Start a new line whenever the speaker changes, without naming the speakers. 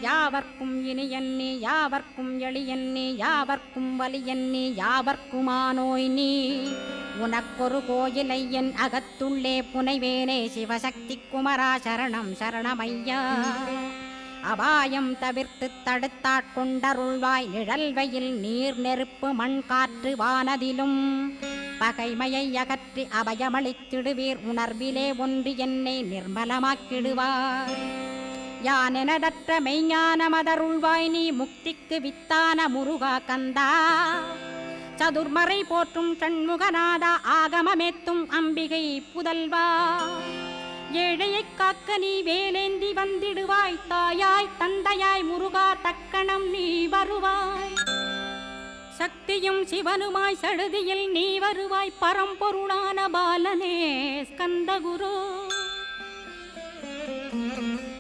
யாவர்க்கும் இனியன்னி யாவர்க்கும் எளியன்னி யாவர்க்கும் வலியன்னி யாவர்க்குமானோய் நீ உனக்கொரு கோயிலை என் அகத்துள்ளே புனைவேனே சிவசக்தி குமரா சரணம் சரணமையா அபாயம் தவிர்த்து தடுத்தாட்கொண்டருள்வாய் நிழல்வையில் நீர் நெருப்பு மண் காற்று வானதிலும் பகைமையை அகற்றி அபயமளித்திடுவீர் உணர்விலே ஒன்று என்னை நிர்மலமாக்கிடுவார் யானெனதற்ற மெய்ஞானமதருள்வாய் நீ முக்திக்கு வித்தான முருகா கந்தா சதுர்மறை போற்றும் சண்முகநாதா ஆகமமேத்தும் அம்பிகை புதல்வா ஏழையை காக்க நீ வேலேந்தி வந்திடுவாய் தாயாய் தந்தையாய் முருகா தக்கணம் நீ வருவாய் சக்தியும் சிவனுமாய் சடுதியில் நீ வருவாய் பரம்பொருளான பாலனே ஸ்கந்தகுரு